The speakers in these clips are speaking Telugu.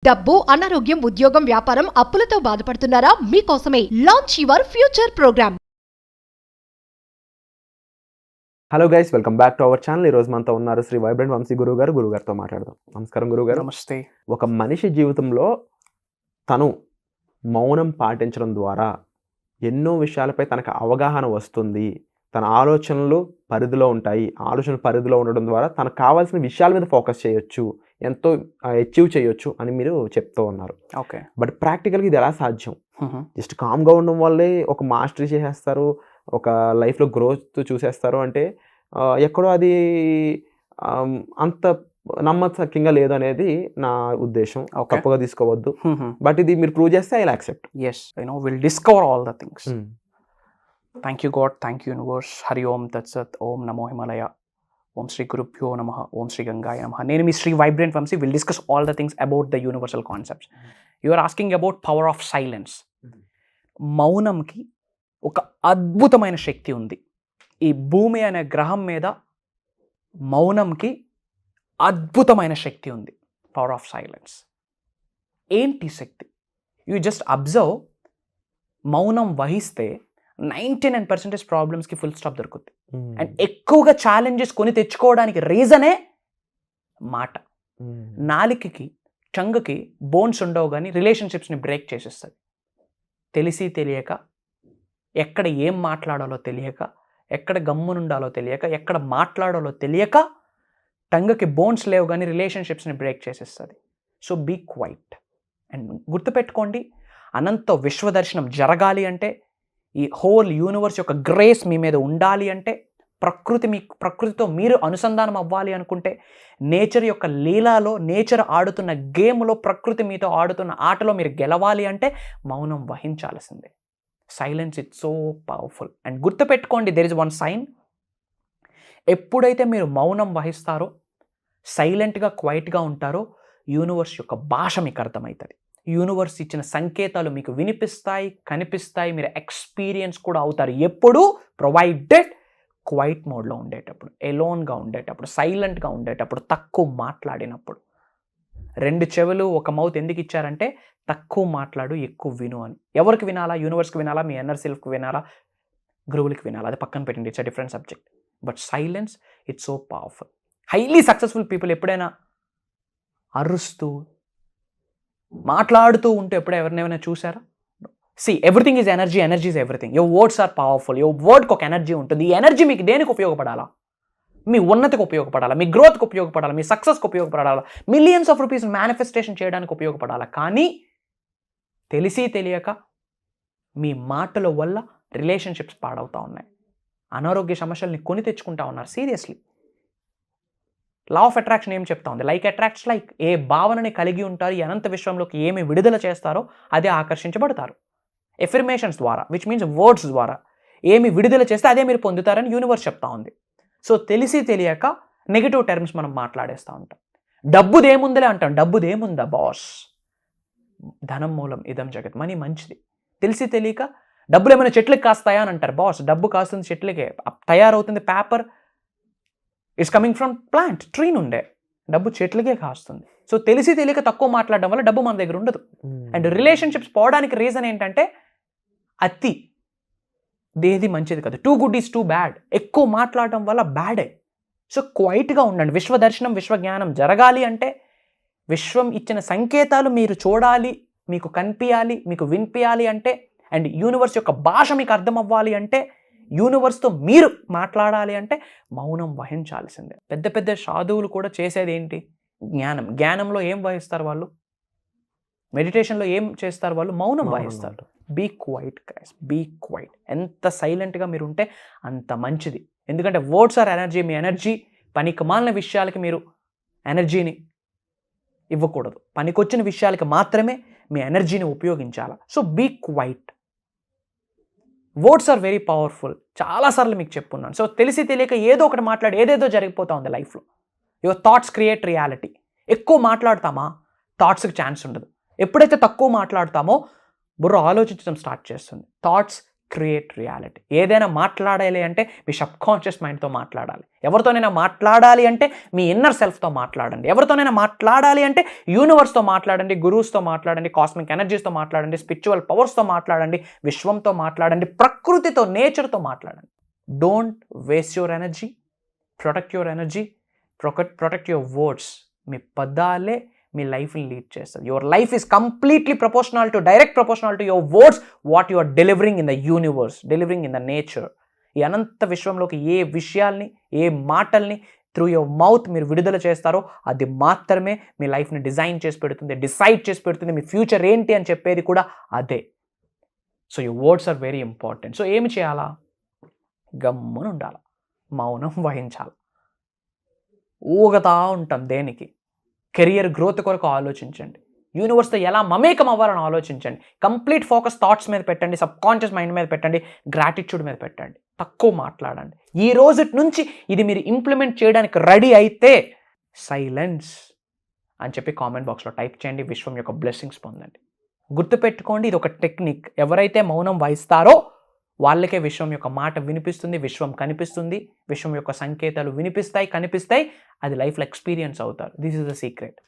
డబ్బు, అనారోగ్యం, ఉద్యోగం, వ్యాపారం, అప్పులతో బాధపడుతున్నారా? మీకోసమే launch your future program. Hello guys, welcome back to our channel. ఈ రోజు మనతో ఉన్నారు శ్రీ వైబ్రెంట్ వంశీ గురుగారితో మాట్లాడదాం. నమస్కారం గురుగారు. నమస్తే. ఒక మనిషి జీవితంలో తను మౌనం పాటించడం ద్వారా ఎన్నో విషయాలపై తనకు అవగాహన వస్తుంది. తన ఆలోచనలు పరిధిలో ఉంటాయి. ఆలోచనలు పరిధిలో ఉండడం ద్వారా తనకు కావాల్సిన విషయాల మీద ఫోకస్ చేయొచ్చు, ఎంతో అచీవ్ చేయొచ్చు అని మీరు చెప్తూ ఉన్నారు. ఓకే, బట్ ప్రాక్టికల్గా ఇది ఎలా సాధ్యం? జస్ట్ కామ్గా ఉండడం వల్లే ఒక మాస్టరీ చేసేస్తారు, ఒక లైఫ్లో గ్రోత్ చూసేస్తారు అంటే ఎక్కడో అది అంత నమ్మకంగా లేదు అనేది నా ఉద్దేశం. తప్పుగా తీసుకోవద్దు. బట్ ఇది మీరు ప్రూవ్ చేస్తే I will accept. Yes, will discover all the things. Thank you God, thank you universe. Hari Om తత్సత్. ఓం నమో హిమాలయ. ఓం శ్రీ గురుభ్యో నమః. ఓం శ్రీ గంగాయ నమః. నేను మీ Shri vibrant Vamshi. Will discuss all the things about the universal concepts. You are asking about power of silence. మౌనంకి ఒక అద్భుతమైన శక్తి ఉంది. ఈ భూమి అనే గ్రహం మీద మౌనంకి అద్భుతమైన శక్తి ఉంది. Power of silence. ఏంటి శక్తి? You just observe. మౌనం వహిస్తే 99% ప్రాబ్లమ్స్కి ఫుల్ స్టాప్ దొరుకుతుంది. అండ్ ఎక్కువగా ఛాలెంజెస్ కొని తెచ్చుకోవడానికి రీజనే మాట. నాలికకి, చంగుకి బోన్స్ ఉండవు కానీ రిలేషన్షిప్స్ని బ్రేక్ చేసేస్తుంది. తెలిసి తెలియక, ఎక్కడ ఏం మాట్లాడాలో తెలియక, ఎక్కడ గమ్మునుండాలో తెలియక, ఎక్కడ మాట్లాడాలో తెలియక టంగుకి బోన్స్ లేవు కానీ రిలేషన్షిప్స్ని బ్రేక్ చేసేస్తుంది. So be quiet. అండ్ గుర్తుపెట్టుకోండి, అనంత విశ్వదర్శనం జరగాలి అంటే, ఈ హోల్ యూనివర్స్ యొక్క గ్రేస్ మీ మీద ఉండాలి అంటే, ప్రకృతితో మీరు అనుసంధానం అవ్వాలి అనుకుంటే, నేచర్ యొక్క లీలాలో, నేచర్ ఆడుతున్న గేమ్లో, ప్రకృతి మీతో ఆడుతున్న ఆటలో మీరు గెలవాలి అంటే మౌనం వహించాల్సిందే. Silence it's so powerful. And గుర్తుపెట్టుకోండి, దెర్ ఇస్ వన్ సైన్. ఎప్పుడైతే మీరు మౌనం వహిస్తారో, సైలెంట్గా, క్వైట్గా ఉంటారో, యూనివర్స్ యొక్క భాష మీకు అర్థమవుతుంది. యూనివర్స్ ఇచ్చిన సంకేతాలు మీకు వినిపిస్తాయి, కనిపిస్తాయి, మీరు ఎక్స్పీరియన్స్ కూడా అవుతారు. ఎప్పుడు? ప్రొవైడెడ్ క్వైట్ మోడ్లో ఉండేటప్పుడు, ఎలోన్గా ఉండేటప్పుడు, సైలెంట్గా ఉండేటప్పుడు, తక్కువ మాట్లాడినప్పుడు. 2 చెవులు 1 మౌత్ ఎందుకు ఇచ్చారంటే తక్కువ మాట్లాడు, ఎక్కువ విను అని. ఎవరికి వినాలా? యూనివర్స్కి వినాలా? మీ ఇన్నర్ సెల్ఫ్కి వినాలా? గురువులకి వినాలా? అది పక్కన పెట్టండి, it's a different subject. But silence it's so powerful. Highly successful people ఎప్పుడైనా అరుస్తూ మాట్లాడుతూ ఉంటే ఎప్పుడూ ఎవరినైనా చూసారా? See, everything is energy. Energy is everything. Your words are powerful. Your వర్డ్కి ఒక ఎనర్జీ ఉంటుంది. ఈ ఎనర్జీ మీకు దేనికి ఉపయోగపడాలా? మీ ఉన్నతికి ఉపయోగపడాలా, మీ గ్రోత్కి ఉపయోగపడాలా, మీ సక్సెస్కి ఉపయోగపడాలా, మిలియన్స్ ఆఫ్ రూపీస్ మేనిఫెస్టేషన్ చేయడానికి ఉపయోగపడాలా. కానీ తెలిసి తెలియక మీ మాటల వల్ల రిలేషన్షిప్స్ పాడవుతూ ఉన్నాయి. అనారోగ్య సమస్యల్ని కొని తెచ్చుకుంటా ఉన్నారు. సీరియస్లీ, లా ఆఫ్ అట్రాక్షన్ ఏం చెప్తా ఉంది? Like attracts like. ఏ భావనని కలిగి ఉంటారు, ఈ అనంత విశ్వంలోకి ఏమి విడుదల చేస్తారో అదే ఆకర్షించబడతారు. ఎఫర్మేషన్స్ ద్వారా, విచ్ మీన్స్ వర్డ్స్ ద్వారా ఏమి విడుదల చేస్తే అదే మీరు పొందుతారని యూనివర్స్ చెప్తా ఉంది. సో తెలిసి తెలియక నెగిటివ్ టర్మ్స్ మనం మాట్లాడేస్తూ ఉంటాం. డబ్బుదేముందిలే అంటాం. డబ్బుదేముందా బాస్? ధనం మూలం ఇదం జగత్. మనీ మంచిది. తెలిసి తెలియక డబ్బులు ఏమైనా చెట్లకి కాస్తాయా అని అంటారు. బాస్, డబ్బు కాస్తుంది చెట్లకే, తయారవుతుంది. Paper it's coming from plant, tree నుండే. డబ్బు చెట్లకే కాస్తుంది. సో తెలిసి తెలియక తక్కువ మాట్లాడడం వల్ల డబ్బు మన దగ్గర ఉండదు. అండ్ రిలేషన్షిప్స్ పోవడానికి రీజన్ ఏంటంటే అతి దేది మంచిది కదా. Too good is too bad. ఎక్కువ మాట్లాడడం వల్ల బ్యాడే. సో క్వైట్గా ఉండండి. విశ్వదర్శనం, విశ్వజ్ఞానం జరగాలి అంటే, విశ్వం ఇచ్చిన సంకేతాలు మీరు చూడాలి, మీకు కనిపించాలి, మీకు వినిపించాలి అంటే, అండ్ యూనివర్స్ యొక్క భాష మీకు అర్థం అవ్వాలి అంటే, యూనివర్స్తో మీరు మాట్లాడాలి అంటే మౌనం వహించాల్సిందే. పెద్ద పెద్ద సాధువులు కూడా చేసేది ఏంటి? జ్ఞానం. జ్ఞానంలో ఏం వహిస్తారు వాళ్ళు? మెడిటేషన్లో ఏం చేస్తారు వాళ్ళు? మౌనం వహిస్తారు. Be quiet guys, be quiet. ఎంత సైలెంట్గా మీరు ఉంటే అంత మంచిది. ఎందుకంటే వర్డ్స్ ఆర్ ఎనర్జీ. మీ ఎనర్జీ పనికిమాలిన విషయాలకి మీరు ఎనర్జీని ఇవ్వకూడదు. పనికొచ్చిన విషయాలకి మాత్రమే మీ ఎనర్జీని ఉపయోగించాలి. So be quiet. Words are very powerful. చాలాసార్లు మీకు చెప్పున్నాను. సో తెలిసి తెలియక ఏదో ఒకటి మాట్లాడి ఏదేదో జరిగిపోతూ ఉంది లైఫ్లో. Your thoughts create reality. ఎక్కువ మాట్లాడతామా, థాట్స్కి ఛాన్స్ ఉండదు. ఎప్పుడైతే తక్కువ మాట్లాడతామో బుర్ర ఆలోచించడం స్టార్ట్ చేస్తుంది. Thoughts create reality. ఏదైనా మాట్లాడాలి అంటే మీ సబ్కాన్షియస్ మైండ్తో మాట్లాడాలి. ఎవరితోనైనా మాట్లాడాలి అంటే మీ ఇన్నర్ సెల్ఫ్తో మాట్లాడండి. ఎవరితోనైనా మాట్లాడాలి అంటే యూనివర్స్తో మాట్లాడండి, గురువుస్తో మాట్లాడండి, కాస్మిక్ ఎనర్జీస్తో మాట్లాడండి, స్పిరిచువల్ పవర్స్తో మాట్లాడండి, విశ్వంతో మాట్లాడండి, ప్రకృతితో, నేచర్తో మాట్లాడండి. Don't waste your energy, protect your energy, protect your words. మీ పదాలే మీ లైఫ్ని లీడ్ చేస్తుంది. Your life is completely proportional to, direct proportional to your words, what you are delivering in the universe, delivering in the nature. ఈ అనంత విశ్వంలోకి ఏ విషయాల్ని, ఏ మాటల్ని త్రూ యువర్ మౌత్ మీరు విడుదల చేస్తారో అది మాత్రమే మీ లైఫ్ని డిజైన్ చేసి పెడుతుంది, డిసైడ్ చేసి పెడుతుంది. మీ ఫ్యూచర్ ఏంటి అని చెప్పేది కూడా అదే. So your words are very important. So ఏమి చేయాలా? గమ్మున ఉండాలి, మౌనం వహించాలి. ఊగతా ఉంటాం దేనికి? కెరియర్ గ్రోత్ కొరకు ఆలోచించండి. యూనివర్స్తో ఎలా మమేకం అవ్వాలని ఆలోచించండి. కంప్లీట్ ఫోకస్ థాట్స్ మీద పెట్టండి, సబ్కాన్షియస్ మైండ్ మీద పెట్టండి, గ్రాటిట్యూడ్ మీద పెట్టండి. తక్కువ మాట్లాడండి. ఈ రోజు నుంచి ఇది మీరు ఇంప్లిమెంట్ చేయడానికి రెడీ అయితే సైలెన్స్ అని చెప్పి కామెంట్ బాక్స్లో టైప్ చేయండి. విశ్వం యొక్క బ్లెస్సింగ్స్ పొందండి. గుర్తుపెట్టుకోండి, ఇది ఒక టెక్నిక్. ఎవరైతే మౌనం వహిస్తారో వాళ్ళకే విశ్వం యొక్క మాట వినిపిస్తుంది, విశ్వం కనిపిస్తుంది, విశ్వం యొక్క సంకేతాలు వినిపిస్తాయి, కనిపిస్తాయి. అది లైఫ్లో ఎక్స్పీరియన్స్ అవుతారు. This is the secret.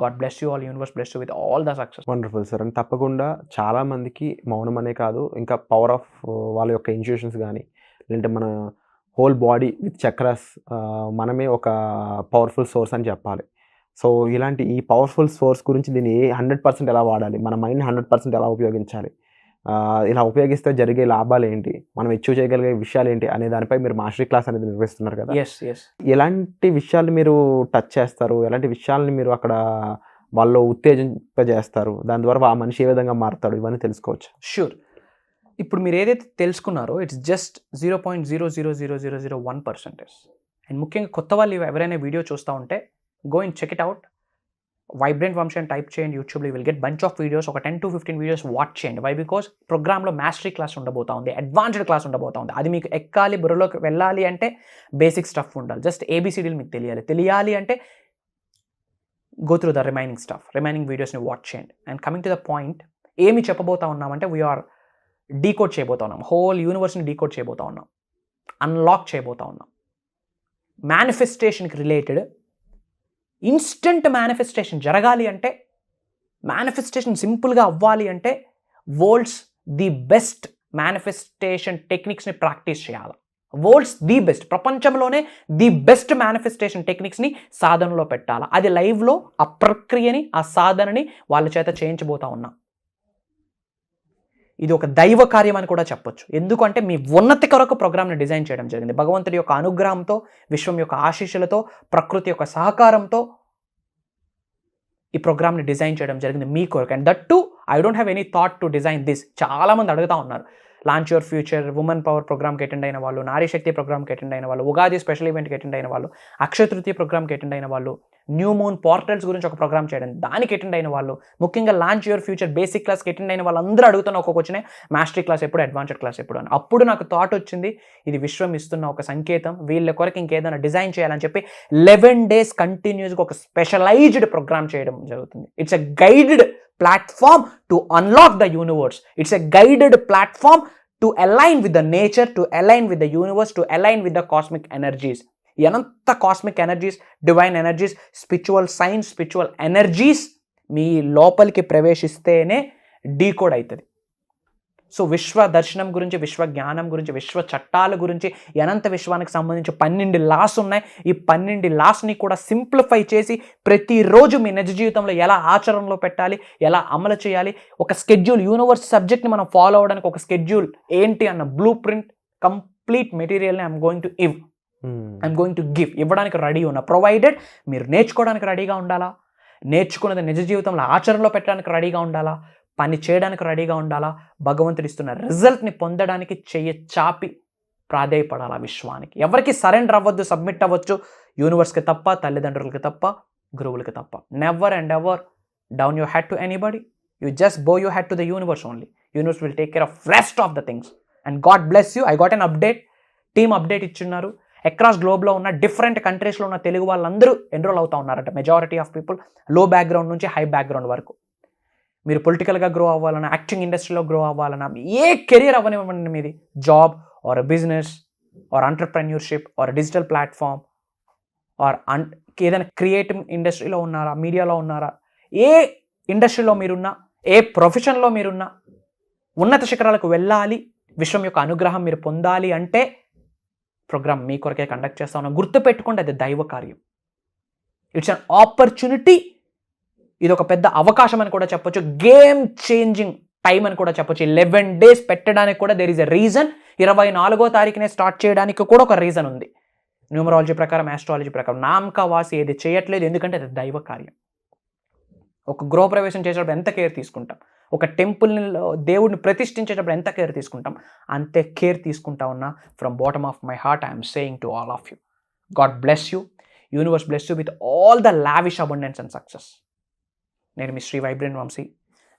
God bless you all, universe bless you with all the success. Wonderful sir. And తప్పకుండా చాలామందికి మౌనం అనే కాదు, ఇంకా పవర్ ఆఫ్ వాళ్ళ యొక్క ఇన్స్టిట్యూషన్స్ కానీ, లేదంటే మన హోల్ బాడీ విత్ చక్రాస్ మనమే ఒక పవర్ఫుల్ సోర్స్ అని చెప్పాలి. సో ఇలాంటి ఈ పవర్ఫుల్ సోర్స్ గురించి దీన్ని 100% ఎలా వాడాలి, మన మైండ్ 100% ఎలా ఉపయోగించాలి, ఇలా ఉపయోగిస్తే జరిగే లాభాలు ఏంటి, మనం అచీవ్ చేయగలిగే విషయాలు ఏంటి అనే దానిపై మీరు మాస్టరీ క్లాస్ అనేది నిర్వహిస్తున్నారు కదా. ఎలాంటి విషయాలు మీరు టచ్ చేస్తారు, ఎలాంటి విషయాలని మీరు అక్కడ వాళ్ళు ఉత్తేజింపజేస్తారు, దాని ద్వారా ఆ మనిషి ఏ విధంగా మారుతాడు, ఇవన్నీ తెలుసుకోవచ్చు. షూర్. ఇప్పుడు మీరు ఏదైతే తెలుసుకున్నారో ఇట్స్ జస్ట్ 0.0000001%. అండ్ ముఖ్యంగా కొత్త వాళ్ళు ఎవరైనా వీడియో చూస్తూ ఉంటే go and check it out. Vibrant Vamshi అని టైప్ చేయండి యూట్యూబ్లో. Will get bunch of videos. ఒక 10 to 15 వీడియోస్ వాచ్ చేయండి. వై? బికాస్ ప్రోగ్రామ్లో మాస్టరీ క్లాస్ ఉండబోతా ఉంది, అడ్వాన్స్డ్ క్లాస్ ఉండబోతా ఉంది. అది మీకు ఎక్కాలి, బుర్రలోకి వెళ్ళాలి అంటే బేసిక్ స్టఫ్ ఉండాలి. జస్ట్ ABCDలు మీకు తెలియాలి అంటే go through the remaining stuff, remaining వీడియోస్ని వాచ్ చేయండి. And coming to the point, ఏమి చెప్పబోతా ఉన్నామంటే వీఆర్ డీకోడ్ చేయబోతా ఉన్నాం. హోల్ యూనివర్స్ని డీకోడ్ చేయబోతా ఉన్నాం, అన్లాక్ చేయబోతా ఉన్నాం. మేనిఫెస్టేషన్కి రిలేటెడ్ ఇన్స్టెంట్ మేనిఫెస్టేషన్ జరగాలి అంటే, మేనిఫెస్టేషన్ సింపుల్గా అవ్వాలి అంటే వరల్డ్స్ ది బెస్ట్ మేనిఫెస్టేషన్ టెక్నిక్స్ని ప్రాక్టీస్ చేయాలి. వరల్డ్స్ ది బెస్ట్, ప్రపంచంలోనే ది బెస్ట్ మేనిఫెస్టేషన్ టెక్నిక్స్ని సాధనలో పెట్టాలి. అది లైవ్లో ఆ ప్రక్రియని, ఆ సాధనని వాళ్ళ చేత చేయించబోతా ఉన్నాం. ఇది ఒక దైవ కార్యం అని కూడా చెప్పొచ్చు. ఎందుకంటే మీ ఉన్నతి కొరకు ప్రోగ్రామ్ని డిజైన్ చేయడం జరిగింది. భగవంతుడి యొక్క అనుగ్రహంతో, విశ్వం యొక్క ఆశీస్సులతో, ప్రకృతి యొక్క సహకారంతో ఈ ప్రోగ్రామ్ని డిజైన్ చేయడం జరిగింది మీ కొరకు. And that to I don't have any thought to design this. చాలామంది అడుగుతూ ఉన్నారు. Launch your future, women power ప్రోగ్రామ్కి అటెండ్ అయిన వాళ్ళు, నారీ శక్తి ప్రోగ్రామ్కి అటెండ్ అయిన వాళ్ళు, ఉగాది స్పెషల్ ఈవెంట్కి అటెండ్ అయిన వాళ్ళు, అక్షయ తృతీయ ప్రోగ్రామ్కి అటెండ్ అయిన వాళ్ళు, న్యూ మూన్ పోర్టల్స్ గురించి ఒక ప్రోగ్రామ్ చేయడం దానికి అటెండ్ అయిన వాళ్ళు, ముఖ్యంగా లాంచ్ యువర్ ఫ్యూచర్ బేసిక్ క్లాస్కి అటెండ్ అయిన వాళ్ళందరూ అడుగుతున్న ఒక క్వశ్చనే, మాస్టరీ క్లాస్ ఎప్పుడు, అడ్వాన్స్డ్ క్లాస్ ఎప్పుడు అని. అప్పుడు నాకు థాట్ వచ్చింది, ఇది విశ్వం ఇస్తున్న ఒక సంకేతం, వీళ్ళ కొరకు ఇంకేదైనా డిజైన్ చేయాలని చెప్పి 11 days కంటిన్యూస్గా ఒక స్పెషలైజ్డ్ ప్రోగ్రామ్ చేయడం జరుగుతుంది. It's a guided platform to unlock the universe. It's a guided platform to align with the nature, to align with the universe, to align with the cosmic energies. ఎంత cosmic energies, divine energies, spiritual science, spiritual energies మీ లోపలికి ప్రవేశిస్తేనే డీకోడ్ అవుతుంది. సో విశ్వ దర్శనం గురించి, విశ్వ జ్ఞానం గురించి, విశ్వ చట్టాల గురించి, అనంత విశ్వానికి సంబంధించి 12 లాస్ ఉన్నాయి. ఈ 12 లాస్ని కూడా సింప్లిఫై చేసి ప్రతిరోజు మీ నిజ జీవితంలో ఎలా ఆచరణలో పెట్టాలి, ఎలా అమలు చేయాలి, ఒక స్కెడ్యూల్, యూనివర్స్ సబ్జెక్ట్ని మనం ఫాలో అవ్వడానికి ఒక స్కెడ్యూల్ ఏంటి అన్న బ్లూ ప్రింట్, కంప్లీట్ మెటీరియల్ని ఐఎమ్ గోయింగ్ టు గివ్ ఇవ్వడానికి రెడీ ఉన్నా. ప్రొవైడెడ్ మీరు నేర్చుకోవడానికి రెడీగా ఉండాలా, నేర్చుకున్నది నిజ జీవితంలో ఆచరణలో పెట్టడానికి రెడీగా ఉండాలా, పని చేయడానికి రెడీగా ఉండాలా, భగవంతుడు ఇస్తున్న రిజల్ట్ని పొందడానికి చెయ్యి చాపి ప్రాధేయపడాలా విశ్వానికి. ఎవరికి సరెండర్ అవ్వద్దు, సబ్మిట్ అవ్వచ్చు, యూనివర్స్కి తప్ప, తల్లిదండ్రులకి తప్ప, గురువులకి తప్ప. Never and ever down your head to anybody. You just bow your head to the universe only. Universe will take care of rest of the things. And God bless you. I got an update, team update ఇచ్చున్నారు. అక్రాస్ గ్లోబ్లో ఉన్న డిఫరెంట్ కంట్రీస్లో ఉన్న తెలుగు వాళ్ళందరూ ఎన్రోల్ అవుతూ ఉన్నారట. Majority of people, low background నుంచి హై బ్యాక్గ్రౌండ్ వరకు. మీరు పొలిటికల్గా గ్రో అవ్వాలన్నా, యాక్టింగ్ ఇండస్ట్రీలో గ్రో అవ్వాలన్నా, ఏ కెరియర్ అవ్వనివ్వండి మీది, job or business or entrepreneurship or digital platform or ఏదైనా క్రియేటివ్ ఇండస్ట్రీలో ఉన్నారా, మీడియాలో ఉన్నారా, ఏ ఇండస్ట్రీలో మీరున్నా, ఏ ప్రొఫెషన్లో మీరున్నా, ఉన్నత శిఖరాలకు వెళ్ళాలి, విశ్వం యొక్క అనుగ్రహం మీరు పొందాలి అంటే ప్రోగ్రామ్ మీ కొరకే కండక్ట్ చేస్తా ఉన్నా. గుర్తుపెట్టుకోండి, అది దైవ కార్యం. It's an opportunity. ఇది ఒక పెద్ద అవకాశం అని కూడా చెప్పొచ్చు, గేమ్ చేంజింగ్ టైం అని కూడా చెప్పొచ్చు. 11 days పెట్టడానికి కూడా దేర్ ఈజ్ ఎ రీజన్. 24వ తారీఖునే స్టార్ట్ చేయడానికి కూడా ఒక రీజన్ ఉంది. న్యూమరాలజీ ప్రకారం, ఆస్ట్రాలజీ ప్రకారం. నామకావాసి ఏది చేయట్లేదు, ఎందుకంటే అది దైవ కార్యం. ఒక గృహప్రవేశం చేసేటప్పుడు ఎంత కేర్ తీసుకుంటాం, ఒక టెంపుల్లో దేవుడిని ప్రతిష్ఠించేటప్పుడు ఎంత కేర్ తీసుకుంటాం, అంతే కేర్ తీసుకుంటా ఉన్నా. From bottom of my heart I'm saying to all of you, God bless you, universe bless you with all the lavish abundance and success. నేను మీ శ్రీ వైబ్రెంట్ వంశీ.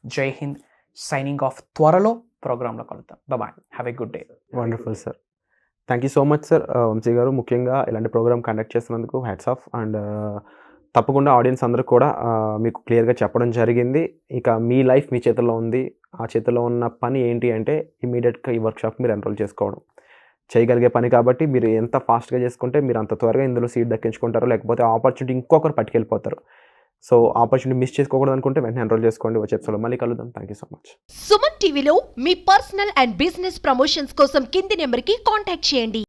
జై హింద్. Signing off. త్వరలో ప్రోగ్రాంలో కలుద్దాం. Bye. Have a good day. Wonderful sir. Thank you so much sir Vamshi garu. ముఖ్యంగా ఇలాంటి ప్రోగ్రామ్ కండక్ట్ చేస్తున్నందుకు హ్యాట్స్ ఆఫ్. అండ్ తప్పకుండా ఆడియన్స్ అందరూ కూడా మీకు క్లియర్గా చెప్పడం జరిగింది. ఇక మీ లైఫ్ మీ చేతుల్లో ఉంది. ఆ చేతుల్లో ఉన్న పని ఏంటి అంటే ఇమీడియట్గా ఈ వర్క్షాప్ మీరు ఎన్రోల్ చేసుకోవడం. చేయగలిగే పని కాబట్టి మీరు ఎంత ఫాస్ట్గా చేసుకుంటే మీరు అంత త్వరగా ఇందులో సీట్ దక్కించుకుంటారు, లేకపోతే ఆపర్చునిటీ ఇంకొకరు పట్టుకెళ్ళిపోతారు. సో ఆపర్చునిటీ మిస్ చేసుకోకూడదు అనుకుంటే వెంటనే ఎన్రోల్ చేసుకోండి. వచ్చే ఎపిసోడ్లో మళ్ళీ కలుద్దాం. Thank you so much. Suman టీవీలో మీ పర్సనల్ అండ్ బిజినెస్ ప్రమోషన్స్ కోసం కింది నెంబర్కి కాంటాక్ట్ చేయండి.